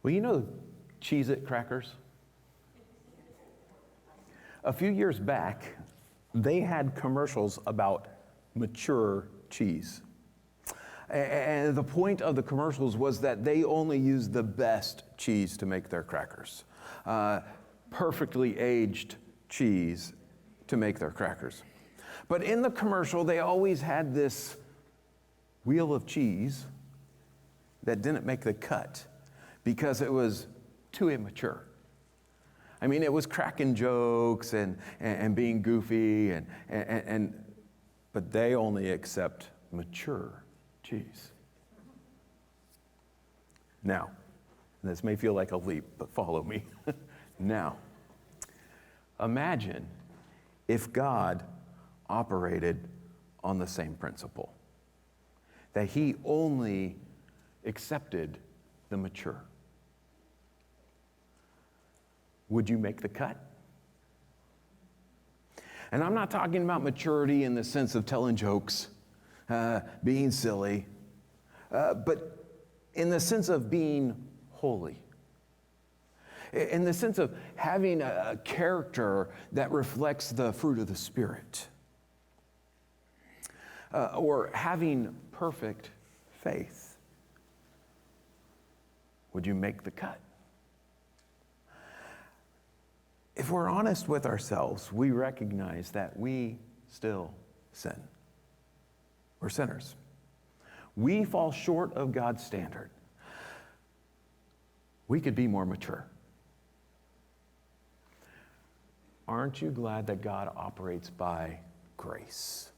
Well, you know Cheez-It crackers? A few years back, they had commercials about mature cheese. And the point of the commercials was that they only used the best cheese to make their crackers. Perfectly aged cheese to make their crackers. But in the commercial, they always had this wheel of cheese that didn't make the cut because it was too immature. I mean, it was cracking jokes and being goofy, but they only accept mature cheese. Now, this may feel like a leap, but follow me. Now, imagine if God operated on the same principle, that he only accepted the mature. Would you make the cut? And I'm not talking about maturity in the sense of telling jokes, being silly, but in the sense of being holy. In the sense of having a character that reflects the fruit of the Spirit. Or having perfect faith. Would you make the cut? If we're honest with ourselves, we recognize that we still sin. We're sinners. We fall short of God's standard. We could be more mature. Aren't you glad that God operates by grace?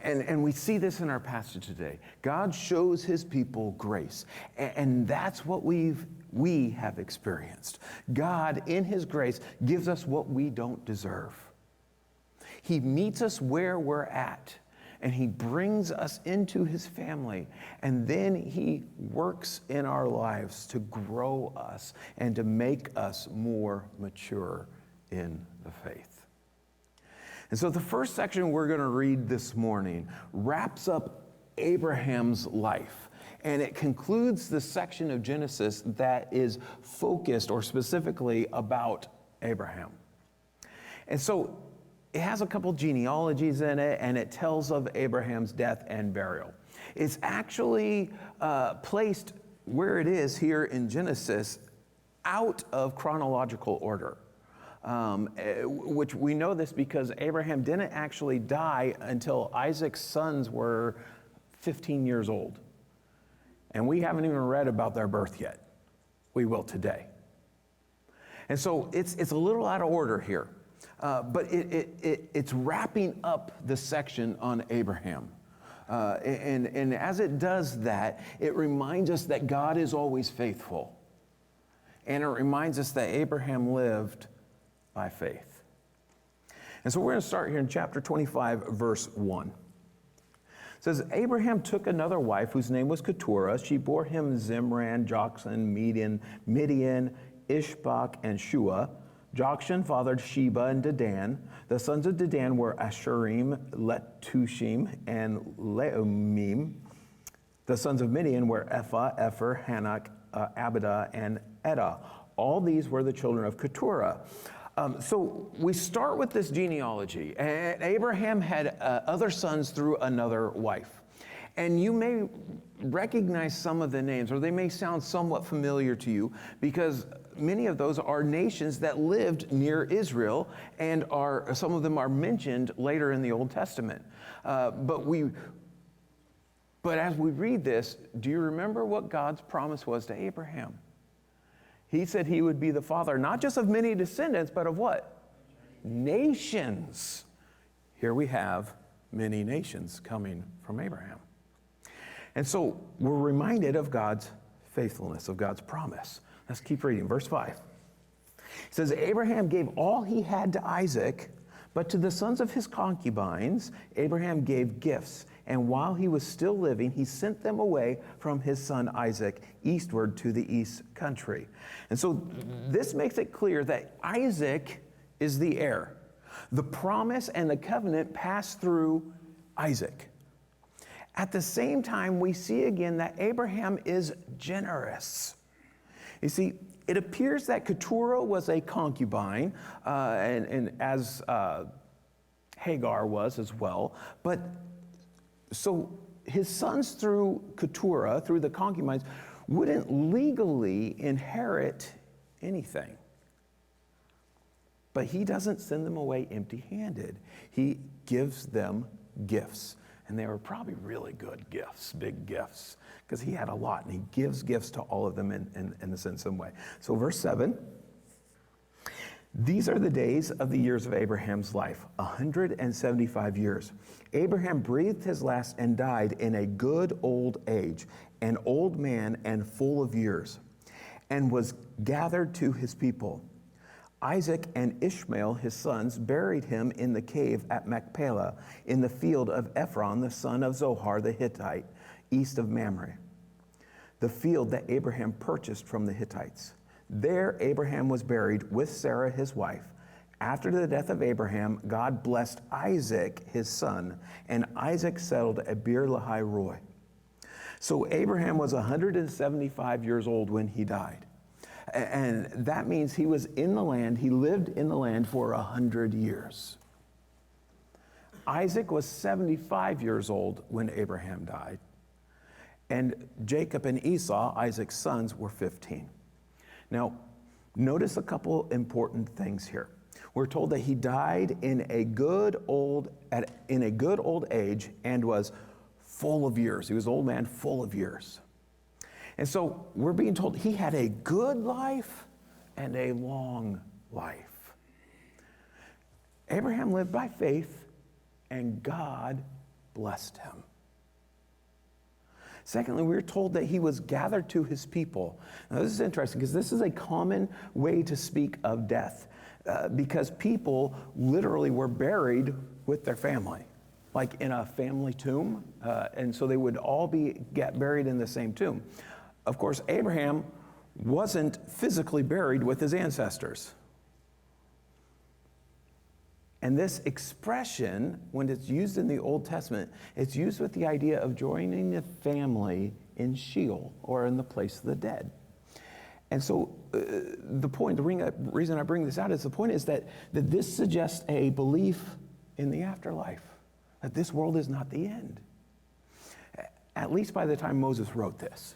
And we see this in our passage today. God shows his people grace. And that's what we have experienced. God, in his grace, gives us what we don't deserve. He meets us where we're at, and he brings us into his family. And then he works in our lives to grow us and to make us more mature in the faith. And so the first section we're going to read this morning wraps up Abraham's life. And it concludes the section of Genesis that is focused or specifically about Abraham. And so it has a couple genealogies in it, and it tells of Abraham's death and burial. It's actually placed where it is here in Genesis out of chronological order. Which we know this because Abraham didn't actually die until Isaac's sons were 15 years old. And we haven't even read about their birth yet. We will today. And so it's a little out of order here. But it's wrapping up the section on Abraham. And as it does that, it reminds us that God is always faithful. And it reminds us that Abraham lived by faith. And so we're going to start here in chapter 25, verse 1. It says, Abraham took another wife whose name was Keturah. She bore him Zimran, Jokshan, Midian, Ishbak, and Shua. Jokshan fathered Sheba and Dedan. The sons of Dedan were Ashurim, Letushim, and Leumim. The sons of Midian were Ephah, Epher, Hanok, Abidah, and Edah. All these were the children of Keturah. So we start with this genealogy. And Abraham had other sons through another wife. And you may recognize some of the names, or they may sound somewhat familiar to you, because many of those are nations that lived near Israel, and some of them are mentioned later in the Old Testament. But as we read this, do you remember what God's promise was to Abraham? He said he would be the father, not just of many descendants, but of what? Nations. Here we have many nations coming from Abraham. And so we're reminded of God's faithfulness, of God's promise. Let's keep reading. Verse 5. It says, Abraham gave all he had to Isaac, but to the sons of his concubines, Abraham gave gifts. And while he was still living, he sent them away from his son Isaac eastward to the east country. And so this makes it clear that Isaac is the heir. The promise and the covenant passed through Isaac. At the same time, we see again that Abraham is generous. You see, it appears that Keturah was a concubine, and as Hagar was as well. But so his sons through Keturah, through the concubines, wouldn't legally inherit anything. But he doesn't send them away empty-handed. He gives them gifts. And they were probably really good gifts, big gifts, because he had a lot, and he gives gifts to all of them in some way. So verse 7, these are the days of the years of Abraham's life, 175 years. Abraham breathed his last and died in a good old age, an old man and full of years, and was gathered to his people. Isaac and Ishmael, his sons, buried him in the cave at Machpelah, in the field of Ephron, the son of Zohar the Hittite, east of Mamre, the field that Abraham purchased from the Hittites. There Abraham was buried with Sarah, his wife. After the death of Abraham, God blessed Isaac, his son, and Isaac settled at Beer Lahai Roi. So Abraham was 175 years old when he died. And that means he was in the land, he lived in the land for 100 years. Isaac was 75 years old when Abraham died. And Jacob and Esau, Isaac's sons, were 15. Now, notice a couple important things here. We're told that he died in a good old age and was full of years. He was an old man, full of years. And so we're being told he had a good life and a long life. Abraham lived by faith, and God blessed him. Secondly, we're told that he was gathered to his people. Now, this is interesting because this is a common way to speak of death because people literally were buried with their family, like in a family tomb, and so they would all get buried in the same tomb. Of course, Abraham wasn't physically buried with his ancestors. And this expression, when it's used in the Old Testament, it's used with the idea of joining the family in Sheol, or in the place of the dead. And so the reason I bring this out is that this suggests a belief in the afterlife, that this world is not the end, at least by the time Moses wrote this.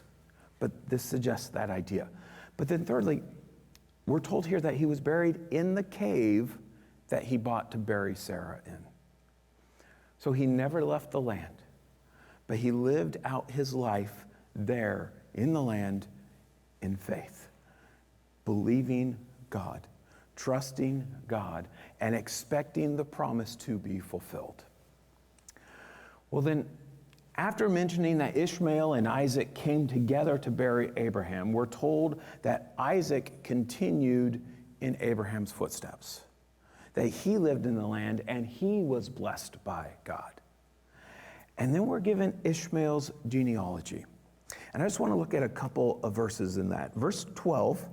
But this suggests that idea. But then thirdly, we're told here that he was buried in the cave that he bought to bury Sarah in. So he never left the land, but he lived out his life there in the land in faith, believing God, trusting God, and expecting the promise to be fulfilled. Well then, after mentioning that Ishmael and Isaac came together to bury Abraham, we're told that Isaac continued in Abraham's footsteps, that he lived in the land and he was blessed by God. And then we're given Ishmael's genealogy. And I just want to look at a couple of verses in that. Verse 12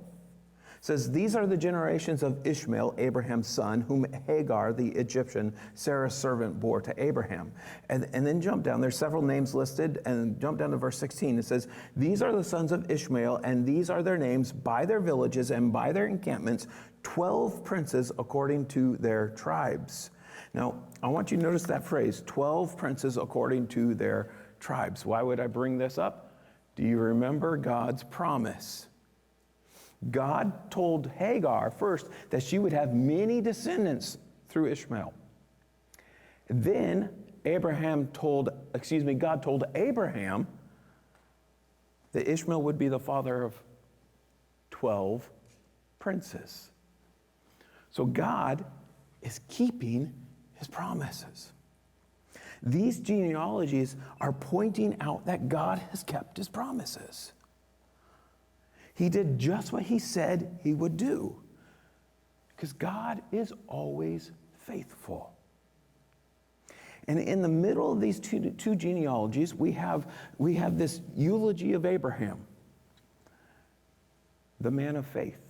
says, these are the generations of Ishmael, Abraham's son, whom Hagar, the Egyptian, Sarah's servant, bore to Abraham. And then jump down. There's several names listed, and jump down to verse 16. It says, these are the sons of Ishmael, and these are their names by their villages and by their encampments, 12 princes according to their tribes. Now, I want you to notice that phrase, 12 princes according to their tribes. Why would I bring this up? Do you remember God's promise? God told Hagar first that she would have many descendants through Ishmael. Then God told Abraham that Ishmael would be the father of 12 princes. So God is keeping his promises. These genealogies are pointing out that God has kept his promises. He did just what he said he would do, because God is always faithful. And in the middle of these two genealogies, we have this eulogy of Abraham, the man of faith,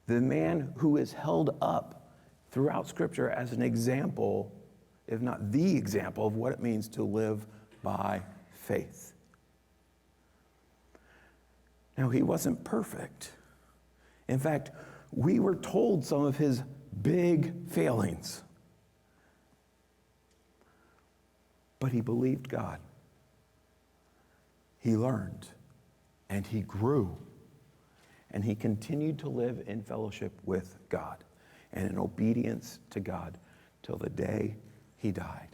the man who is held up throughout Scripture as an example if not the example, of what it means to live by faith. Now, he wasn't perfect. In fact, we were told some of his big failings. But he believed God. He learned, and he grew, and he continued to live in fellowship with God and in obedience to God till the day he died.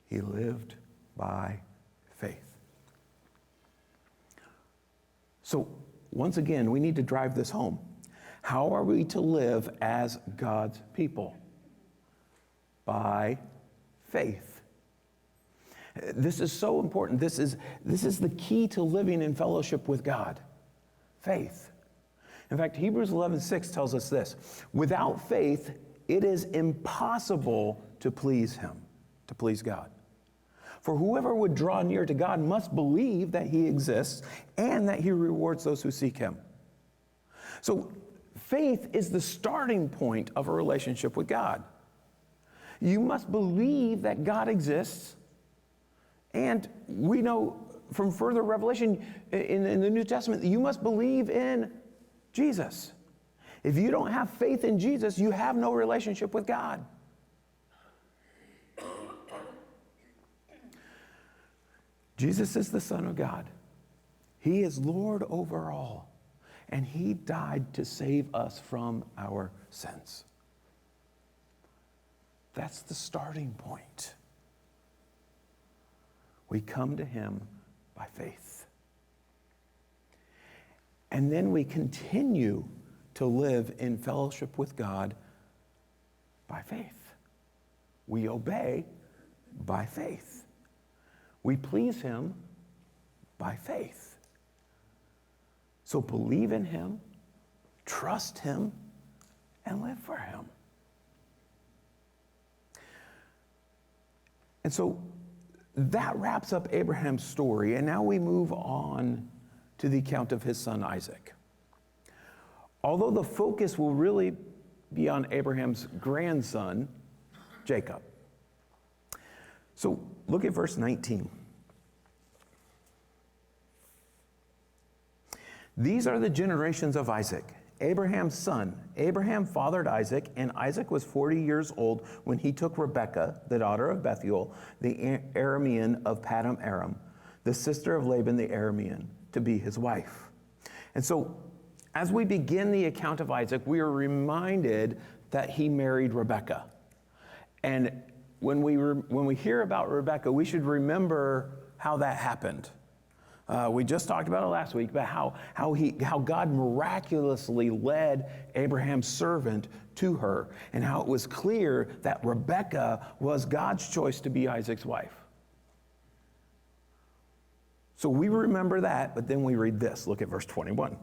He lived by faith. So, once again, we need to drive this home. How are we to live as God's people? By faith. This is so important. This is the key to living in fellowship with God. Faith. In fact, Hebrews 11:6 tells us this: without faith, it is impossible to please him, to please God. For whoever would draw near to God must believe that he exists and that he rewards those who seek him. So faith is the starting point of a relationship with God. You must believe that God exists, and we know from further revelation in the New Testament that you must believe in Jesus. If you don't have faith in Jesus, you have no relationship with God. Jesus is the Son of God. He is Lord over all, and he died to save us from our sins. That's the starting point. We come to him by faith. And then we continue to live in fellowship with God by faith. We obey by faith. We please him by faith. So believe in him, trust him, and live for him. And so that wraps up Abraham's story, and now we move on to the account of his son Isaac. Although the focus will really be on Abraham's grandson, Jacob. So look at verse 19. These are the generations of Isaac, Abraham's son. Abraham fathered Isaac, and Isaac was 40 years old when he took Rebekah, the daughter of Bethuel, the Aramean of Paddan Aram, the sister of Laban the Aramean, to be his wife. And so, as we begin the account of Isaac, we are reminded that he married Rebekah. And when we hear about Rebekah, we should remember how that happened. We just talked about it last week, about how God miraculously led Abraham's servant to her, and how it was clear that Rebekah was God's choice to be Isaac's wife. So we remember that, but then we read this. Look at verse 21.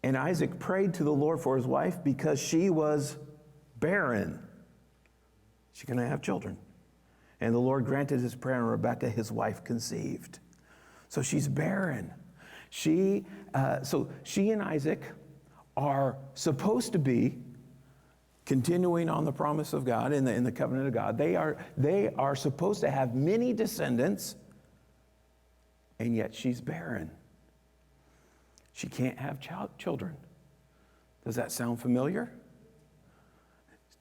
And Isaac prayed to the Lord for his wife because she was barren. She couldn't have children. And the Lord granted his prayer, and Rebekah, his wife, conceived. So she's barren. So she and Isaac are supposed to be continuing on the promise of God in the covenant of God. They are supposed to have many descendants, and yet she's barren. She can't have children. Does that sound familiar?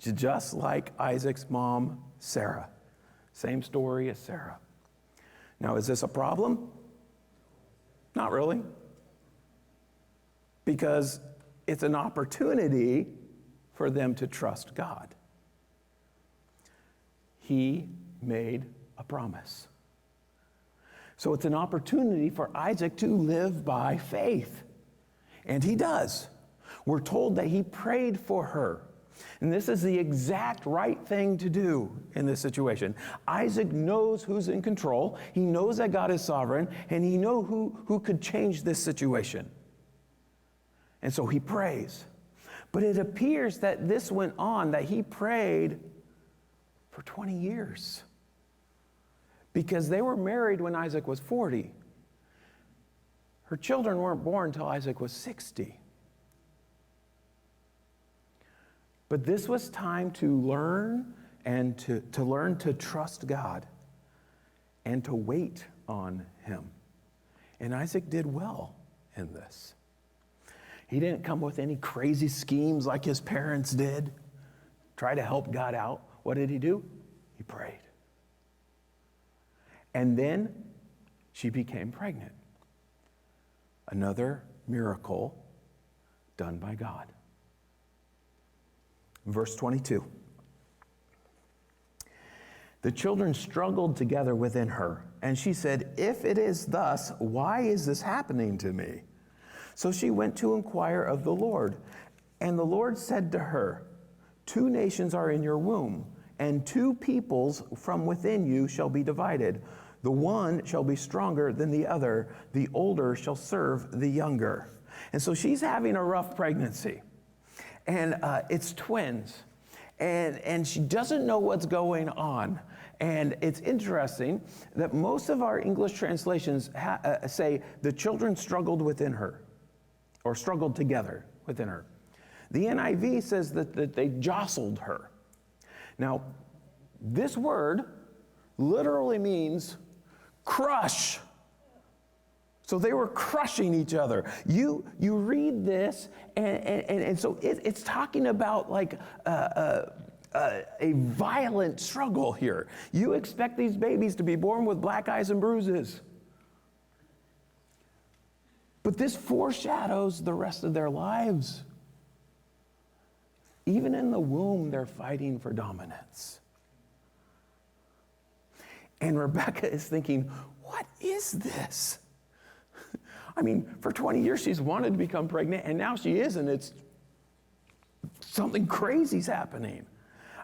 Just like Isaac's mom, Sarah. Same story as Sarah. Now, is this a problem? Not really. Because it's an opportunity for them to trust God. He made a promise. So it's an opportunity for Isaac to live by faith. And he does. We're told that he prayed for her. And this is the exact right thing to do in this situation. Isaac knows who's in control. He knows that God is sovereign, and he knows who could change this situation. And so he prays. But it appears that this went on, that he prayed for 20 years. Because they were married when Isaac was 40. Her children weren't born until Isaac was 60. But this was time to learn and to learn to trust God and to wait on him. And Isaac did well in this. He didn't come with any crazy schemes like his parents did, try to help God out. What did he do? He prayed. And then she became pregnant. Another miracle done by God. Verse 22. The children struggled together within her, and she said, "If it is thus, why is this happening to me?" So she went to inquire of the Lord. And the Lord said to her, "Two nations are in your womb, and two peoples from within you shall be divided. The one shall be stronger than the other. The older shall serve the younger." And so she's having a rough pregnancy. And it's twins. And she doesn't know what's going on. And it's interesting that most of our English translations say the children struggled within her, or struggled together within her. The NIV says that they jostled her. Now, this word literally means crush. So they were crushing each other. You read this, and so it's talking about like a violent struggle here. You expect these babies to be born with black eyes and bruises. But this foreshadows the rest of their lives. Even in the womb, they're fighting for dominance. And Rebecca is thinking, what is this? I mean, for 20 years she's wanted to become pregnant, and now she is, and it's something crazy's happening.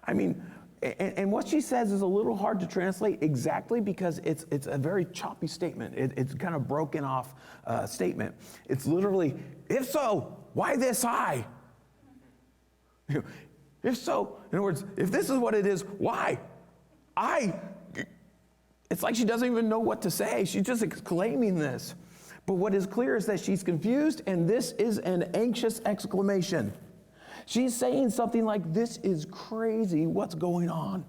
I mean, and what she says is a little hard to translate exactly because it's a very choppy statement. It's kind of broken off statement. It's literally, if so, why this I? If so, in other words, if this is what it is, why? It's like she doesn't even know what to say. She's just exclaiming this. But what is clear is that she's confused, and this is an anxious exclamation. She's saying something like, "This is crazy, what's going on?"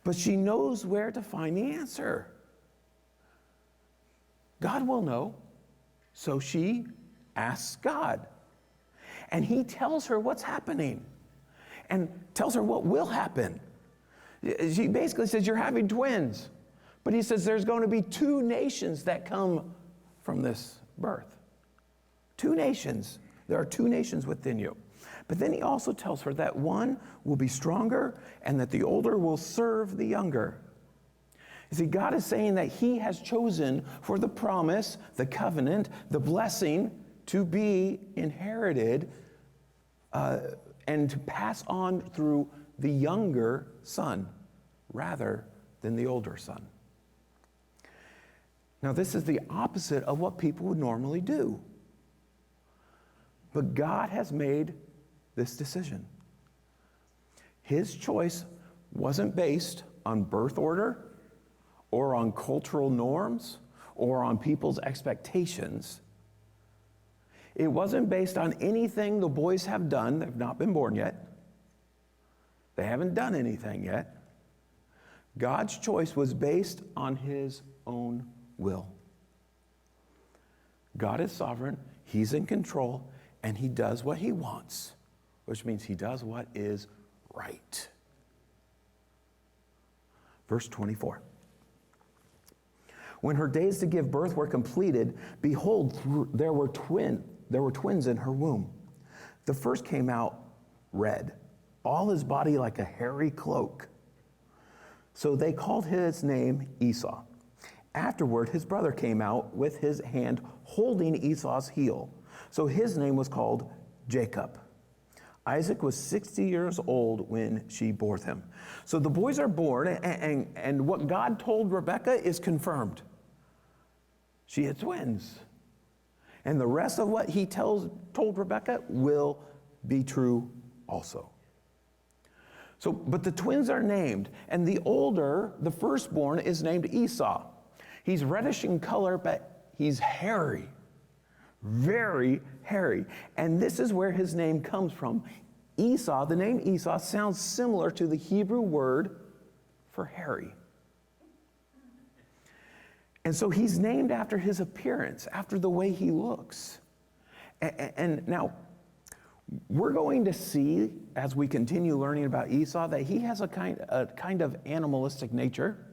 But she knows where to find the answer. God will know, so she asks God. And he tells her what's happening and tells her what will happen. She basically says, you're having twins. But he says there's going to be two nations that come from this birth. Two nations. There are two nations within you. But then he also tells her that one will be stronger and that the older will serve the younger. You see, God is saying that he has chosen for the promise, the covenant, the blessing to be inherited and to pass on through the younger son rather than the older son. Now, this is the opposite of what people would normally do. But God has made this decision. His choice wasn't based on birth order or on cultural norms or on people's expectations. It wasn't based on anything the boys have done. They've not been born yet. They haven't done anything yet. God's choice was based on his own will. God is sovereign, he's in control, and he does what he wants, which means he does what is right. Verse 24. When her days to give birth were completed, behold, there were twins in her womb. The first came out red, all his body like a hairy cloak. So they called his name Esau. Afterward, his brother came out with his hand holding Esau's heel. So his name was called Jacob. Isaac was 60 years old when she bore him. So the boys are born, and what God told Rebekah is confirmed. She had twins. And the rest of what he told Rebekah will be true also. So, but the twins are named, and the older, the firstborn, is named Esau. He's reddish in color, but he's hairy. very hairy. And this is where his name comes from. Esau, the name Esau sounds similar to the Hebrew word for hairy. And so he's named after his appearance, after the way he looks. And now, we're going to see, as we continue learning about Esau, that he has a kind of animalistic nature.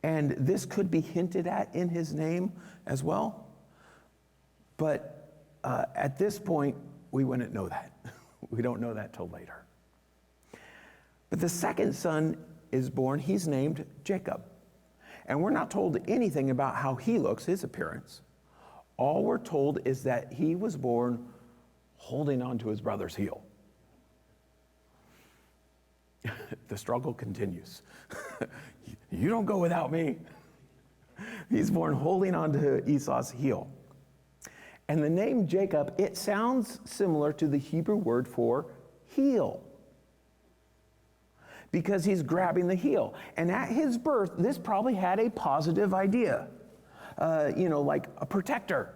And this could be hinted at in his name as well. But at this point, we wouldn't know that. We don't know that till later. But the second son is born. He's named Jacob. And we're not told anything about how he looks, his appearance. All we're told is that he was born holding on to his brother's heel. The struggle continues. You don't go without me. He's born holding on to Esau's heel. And the name Jacob, it sounds similar to the Hebrew word for heel, because he's grabbing the heel. And at his birth, this probably had a positive idea, like a protector,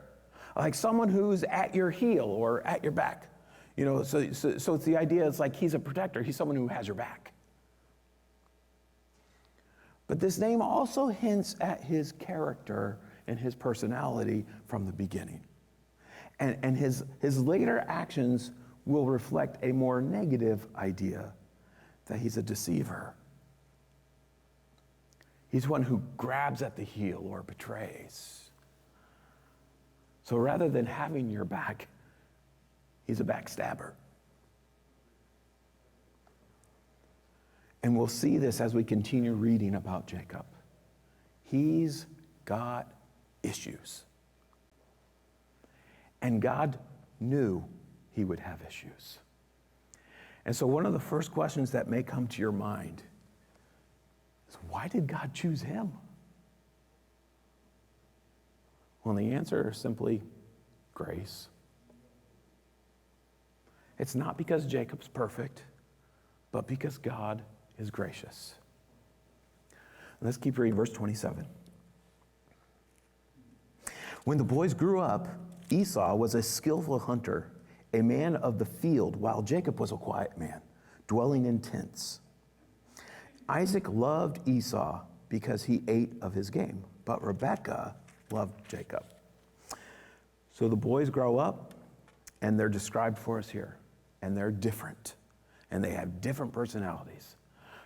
like someone who's at your heel or at your back. So it's the idea is like he's a protector. He's someone who has your back. But this name also hints at his character and his personality from the beginning. And his later actions will reflect a more negative idea, that he's a deceiver. He's one who grabs at the heel or betrays. So rather than having your back, he's a backstabber. And we'll see this as we continue reading about Jacob. He's got issues. And God knew he would have issues. And so one of the first questions that may come to your mind is, why did God choose him? Well, the answer is simply grace. It's not because Jacob's perfect, but because God is gracious. Let's keep reading verse 27. When the boys grew up, Esau was a skillful hunter, a man of the field, while Jacob was a quiet man, dwelling in tents. Isaac loved Esau because he ate of his game, but Rebekah loved Jacob. So the boys grow up, and they're described for us here, and they're different, and they have different personalities.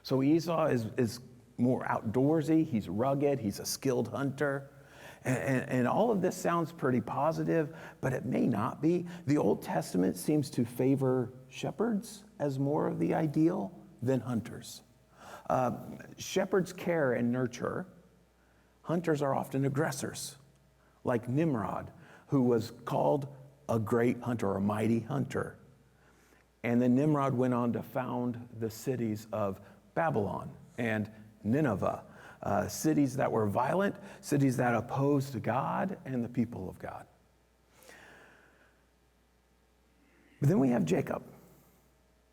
So Esau is more outdoorsy, he's rugged, he's a skilled hunter. And all of this sounds pretty positive, but it may not be. The Old Testament seems to favor shepherds as more of the ideal than hunters. Shepherds care and nurture. Hunters are often aggressors, like Nimrod, who was called a great hunter or a mighty hunter. And then Nimrod went on to found the cities of Babylon and Nineveh. Cities that were violent, cities that opposed God and the people of God. But then we have Jacob.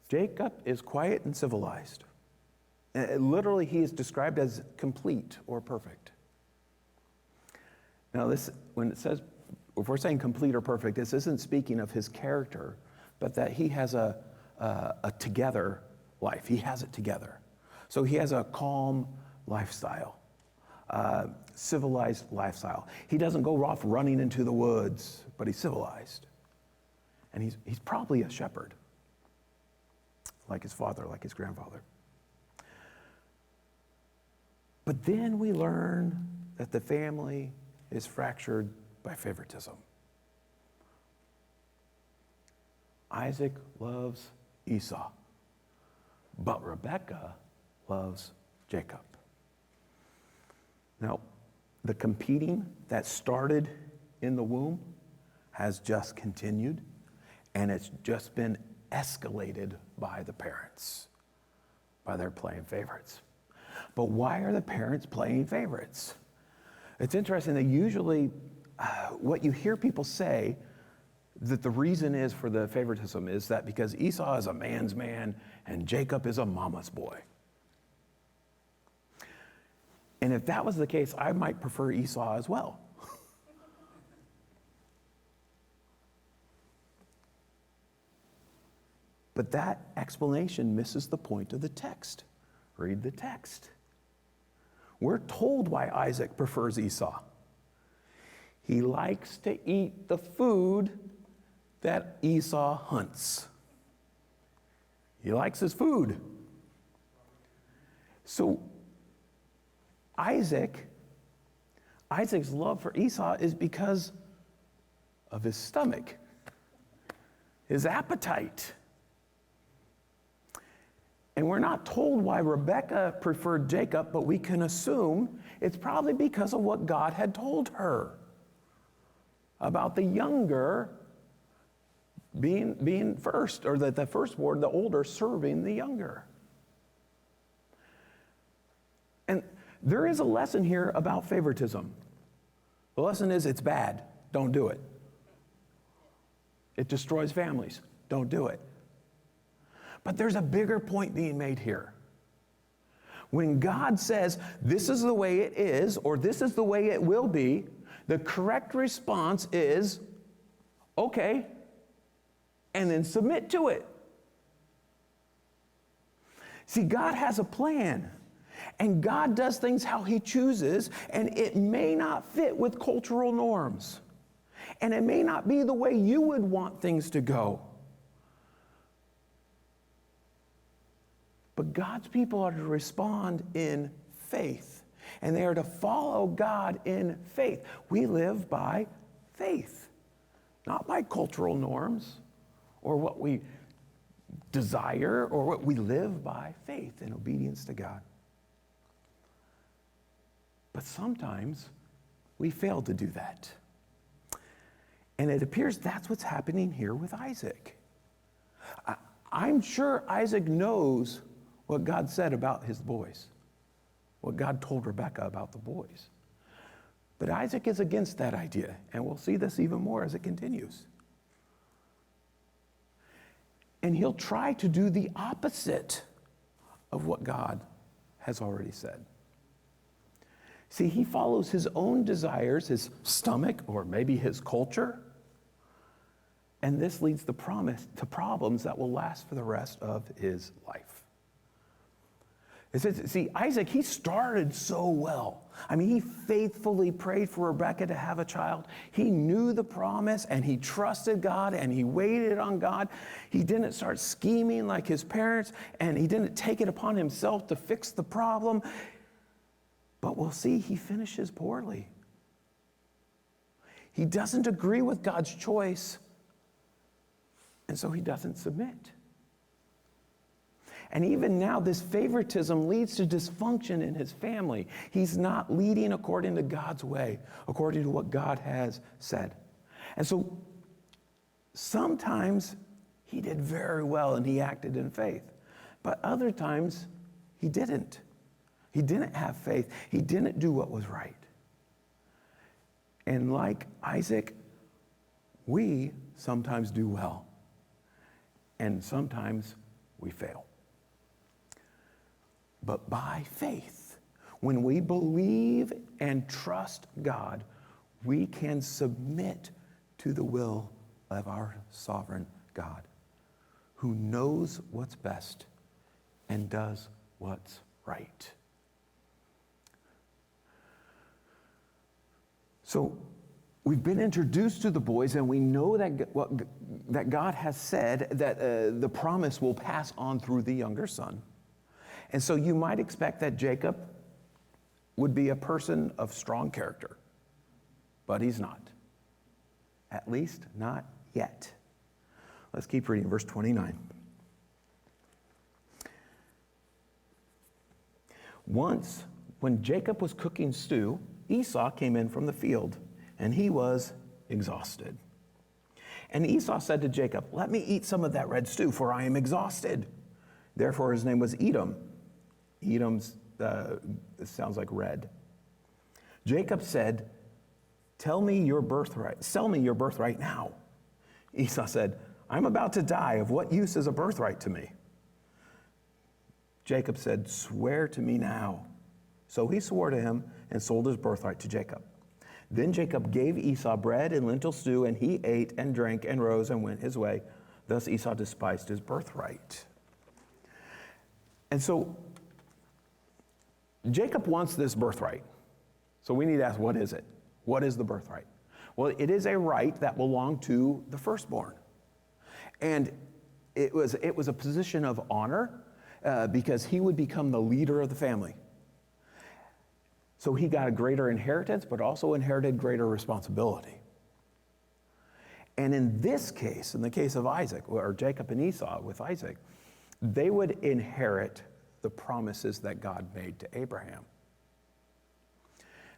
Jacob is quiet and civilized. Literally, he is described as complete or perfect. Now, when it says, if we're saying complete or perfect, this isn't speaking of his character, but that he has a together life. He has it together. So he has a calm lifestyle, civilized lifestyle. He doesn't go off running into the woods, but he's civilized. And he's probably a shepherd, like his father, like his grandfather. But then we learn that the family is fractured by favoritism. Isaac loves Esau, but Rebekah loves Jacob. Now, the competing that started in the womb has just continued, and it's just been escalated by the parents, by their playing favorites. But why are the parents playing favorites? It's interesting that usually what you hear people say that the reason is for the favoritism is that because Esau is a man's man and Jacob is a mama's boy. And if that was the case, I might prefer Esau as well. But that explanation misses the point of the text. Read the text. We're told why Isaac prefers Esau. He likes to eat the food that Esau hunts. He likes his food. So Isaac's love for Esau is because of his stomach, his appetite. And we're not told why Rebekah preferred Jacob, but we can assume it's probably because of what God had told her about the younger being first, or that the firstborn, the older, serving the younger. And there is a lesson here about favoritism. The lesson is it's bad. Don't do it. It destroys families. Don't do it. But there's a bigger point being made here. When God says, this is the way it is, or this is the way it will be, the correct response is, okay, and then submit to it. See, God has a plan, and God does things how He chooses, and it may not fit with cultural norms, and it may not be the way you would want things to go. But God's people are to respond in faith, and they are to follow God in faith. We live by faith, not by cultural norms or what we desire or what we live by faith in obedience to God. But sometimes we fail to do that. And it appears that's what's happening here with Isaac. I'm sure Isaac knows what God said about his boys, what God told Rebekah about the boys. But Isaac is against that idea, and we'll see this even more as it continues. And he'll try to do the opposite of what God has already said. See, he follows his own desires, his stomach, or maybe his culture, and this leads to problems that will last for the rest of his life. It says, see, Isaac, he started so well. I mean, he faithfully prayed for Rebekah to have a child. He knew the promise, and he trusted God, and he waited on God. He didn't start scheming like his parents, and he didn't take it upon himself to fix the problem. But we'll see he finishes poorly. He doesn't agree with God's choice, and so he doesn't submit. And even now, this favoritism leads to dysfunction in his family. He's not leading according to God's way, according to what God has said. And so sometimes he did very well and he acted in faith. But other times he didn't. He didn't have faith. He didn't do what was right. And like Isaac, we sometimes do well. And sometimes we fail. But by faith, when we believe and trust God, we can submit to the will of our sovereign God, who knows what's best and does what's right. So we've been introduced to the boys, and we know that God has said that the promise will pass on through the younger son. And so you might expect that Jacob would be a person of strong character, but he's not. At least not yet. Let's keep reading verse 29. Once, when Jacob was cooking stew, Esau came in from the field, and he was exhausted. And Esau said to Jacob, "Let me eat some of that red stew, for I am exhausted." Therefore his name was Edom. Edom sounds like red. Jacob said, "Sell me your birthright now." Esau said, "I'm about to die. Of what use is a birthright to me?" Jacob said, "Swear to me now." So he swore to him and sold his birthright to Jacob. Then Jacob gave Esau bread and lentil stew, and he ate and drank and rose and went his way. Thus Esau despised his birthright. And so Jacob wants this birthright. So we need to ask, what is it? What is the birthright? Well, it is a right that belonged to the firstborn. And it was a position of honor because he would become the leader of the family. So he got a greater inheritance, but also inherited greater responsibility. And in this case, in the case of Isaac, or Jacob and Esau with Isaac, they would inherit the promises that God made to Abraham.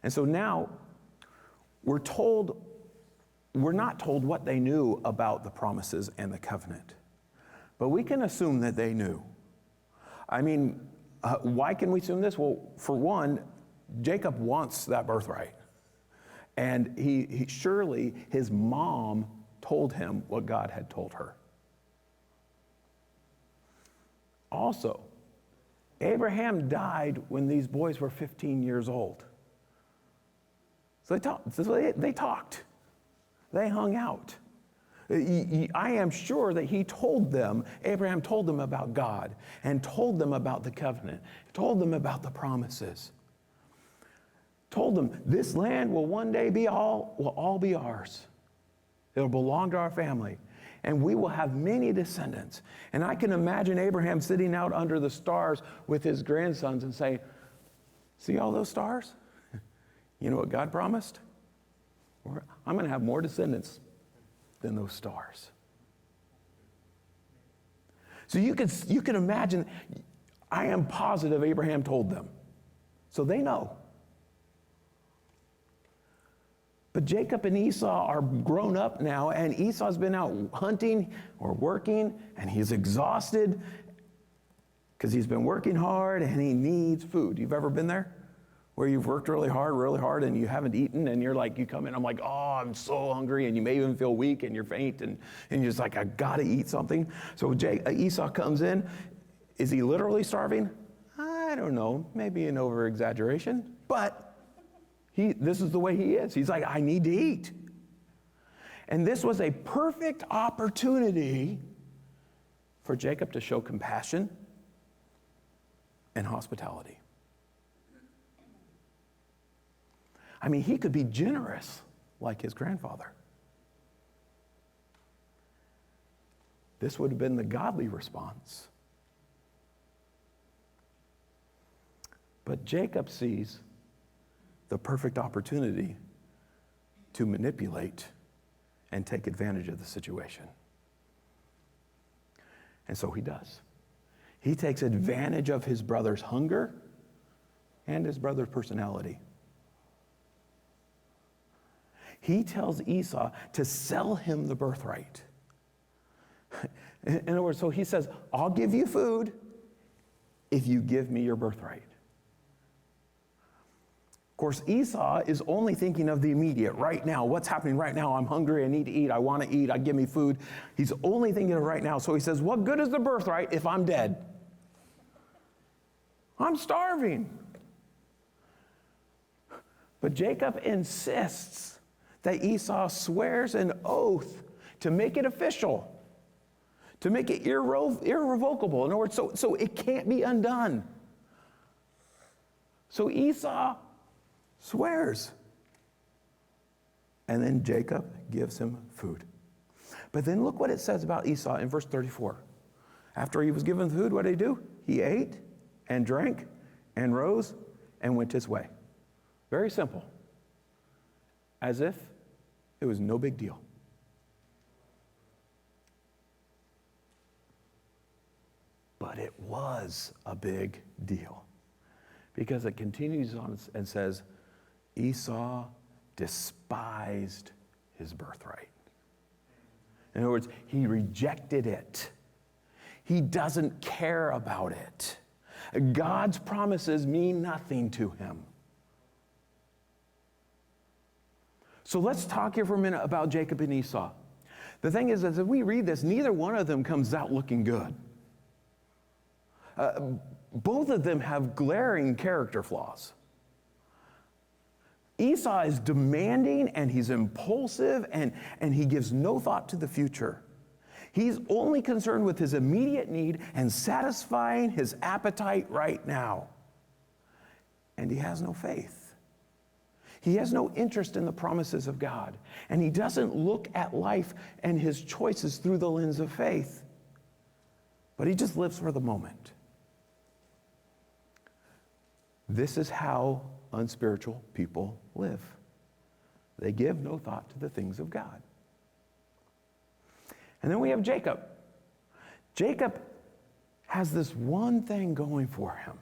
And so now we're not told what they knew about the promises and the covenant, but we can assume that they knew. I mean, why can we assume this? Well, for one, Jacob wants that birthright. And he surely, his mom told him what God had told her. Also, Abraham died when these boys were 15 years old. So they talked. They hung out. I am sure that Abraham told them about God and told them about the covenant, told them about the promises. Told them, this land will one day will all be ours. It'll belong to our family. And we will have many descendants. And I can imagine Abraham sitting out under the stars with his grandsons and saying, see all those stars? You know what God promised? I'm going to have more descendants than those stars. So you can imagine, I am positive Abraham told them. So they know. But Jacob and Esau are grown up now, and Esau's been out hunting or working, and he's exhausted because he's been working hard and he needs food. You've ever been there? Where you've worked really hard, and you haven't eaten, and you're like, you come in, I'm like, oh, I'm so hungry, and you may even feel weak, and you're faint, and you're just like, I gotta eat something. So Esau comes in. Is he literally starving? I don't know, maybe an over-exaggeration, but this is the way he is. He's like, I need to eat. And this was a perfect opportunity for Jacob to show compassion and hospitality. I mean, he could be generous like his grandfather. This would have been the godly response. But Jacob sees the perfect opportunity to manipulate and take advantage of the situation. And so he does. He takes advantage of his brother's hunger and his brother's personality. He tells Esau to sell him the birthright. In other words, so he says, I'll give you food if you give me your birthright. Of course, Esau is only thinking of the immediate, right now. What's happening right now? I'm hungry, I need to eat, I want to eat, give me food. He's only thinking of right now. So he says, what good is the birthright if I'm dead? I'm starving. But Jacob insists that Esau swears an oath to make it official, to make it irrevocable. In other words, so it can't be undone. So Esau swears. And then Jacob gives him food. But then look what it says about Esau in verse 34. After he was given food, what did he do? He ate and drank and rose and went his way. Very simple. As if it was no big deal. But it was a big deal. Because it continues on and says, Esau despised his birthright. In other words, he rejected it. He doesn't care about it. God's promises mean nothing to him. So let's talk here for a minute about Jacob and Esau. The thing is, as we read this, neither one of them comes out looking good. Both of them have glaring character flaws. Esau is demanding, and he's impulsive, and he gives no thought to the future. He's only concerned with his immediate need and satisfying his appetite right now. And he has no faith. He has no interest in the promises of God. And he doesn't look at life and his choices through the lens of faith. But he just lives for the moment. This is how unspiritual people live. They give no thought to the things of God. And then we have Jacob. Jacob has this one thing going for him,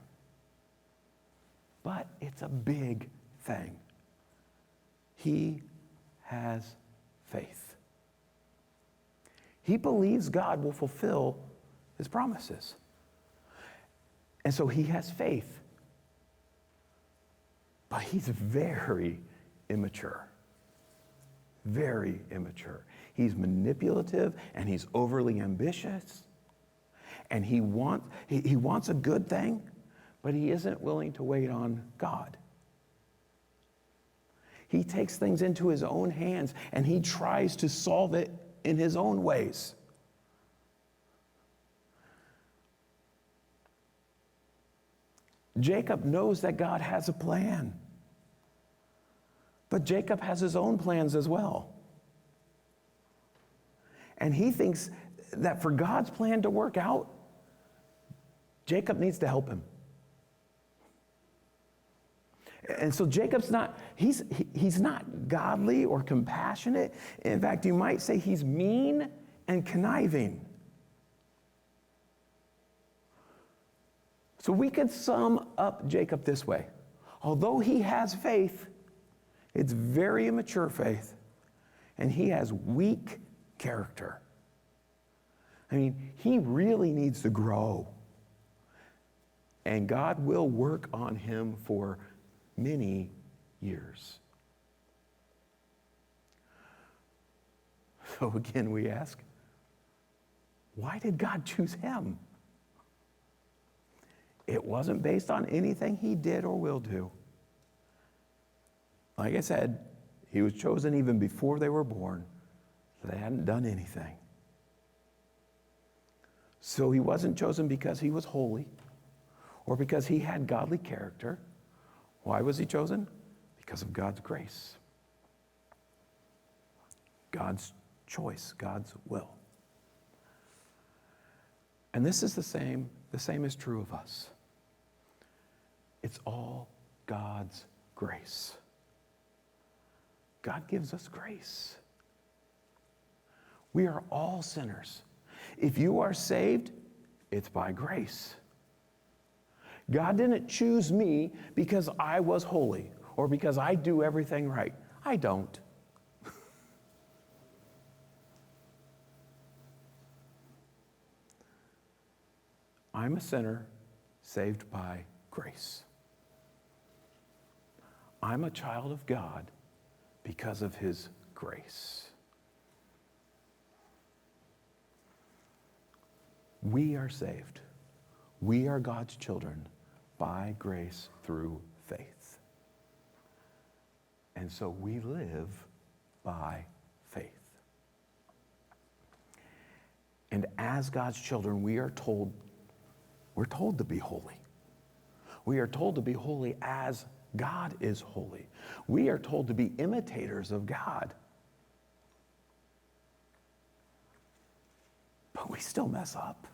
but it's a big thing. He has faith. He believes God will fulfill his promises. And so he has faith. But he's very immature. Very immature. He's manipulative and he's overly ambitious. And he wants a good thing, but he isn't willing to wait on God. He takes things into his own hands and he tries to solve it in his own ways. Jacob knows that God has a plan. But Jacob has his own plans as well. And he thinks that for God's plan to work out, Jacob needs to help him. And so Jacob's not, he's not godly or compassionate. In fact, you might say he's mean and conniving. So we could sum up Jacob this way. Although he has faith, it's very immature faith, and he has weak character. I mean, he really needs to grow. And God will work on him for many years. So again, we ask, why did God choose him? It wasn't based on anything he did or will do. Like I said, he was chosen even before they were born. So they hadn't done anything. So he wasn't chosen because he was holy or because he had godly character. Why was he chosen? Because of God's grace. God's choice, God's will. And this is the same is true of us. It's all God's grace. God gives us grace. We are all sinners. If you are saved, it's by grace. God didn't choose me because I was holy or because I do everything right. I don't. I'm a sinner saved by grace. I'm a child of God because of his grace. We are saved. We are God's children by grace through faith. And so we live by faith. And as God's children, we're told to be holy. We are told to be holy as God is holy. We are told to be imitators of God. But we still mess up.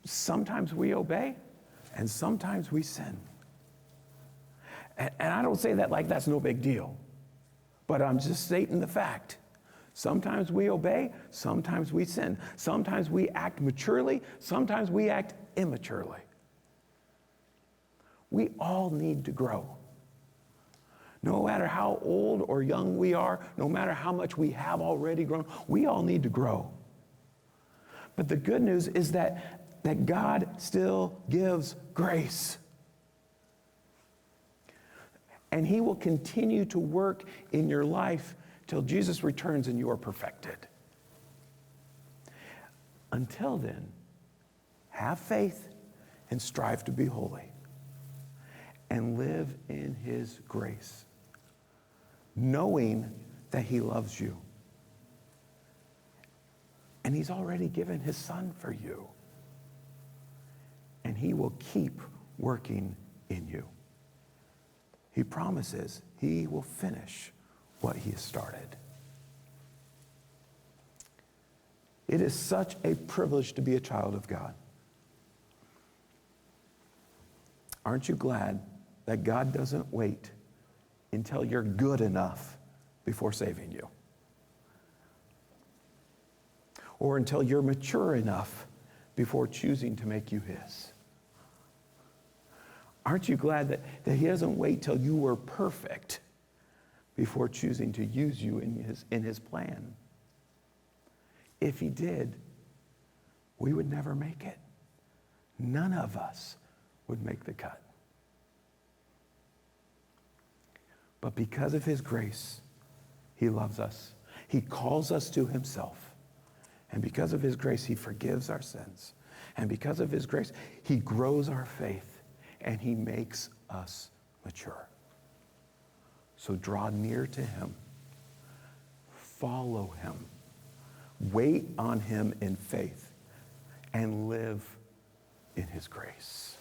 Sometimes we obey, and sometimes we sin. And I don't say that like that's no big deal, but I'm just stating the fact. Sometimes we obey, sometimes we sin. Sometimes we act maturely, sometimes we act immaturely. We all need to grow. No matter how old or young we are, no matter how much we have already grown, we all need to grow. But the good news is that God still gives grace. And he will continue to work in your life till Jesus returns and you are perfected. Until then, have faith and strive to be holy and live in his grace, knowing that he loves you And he's already given his son for you. And he will keep working in you. He promises he will finish what he has started. It is such a privilege to be a child of God. Aren't you glad that God doesn't wait until you're good enough before saving you? Or until you're mature enough before choosing to make you his? Aren't you glad that he doesn't wait till you were perfect before choosing to use you in his plan? If he did, we would never make it. None of us would make the cut. But because of his grace, he loves us. He calls us to himself. And because of his grace, he forgives our sins. And because of his grace, he grows our faith and he makes us mature. So draw near to him. Follow him. Wait on him in faith and live in his grace.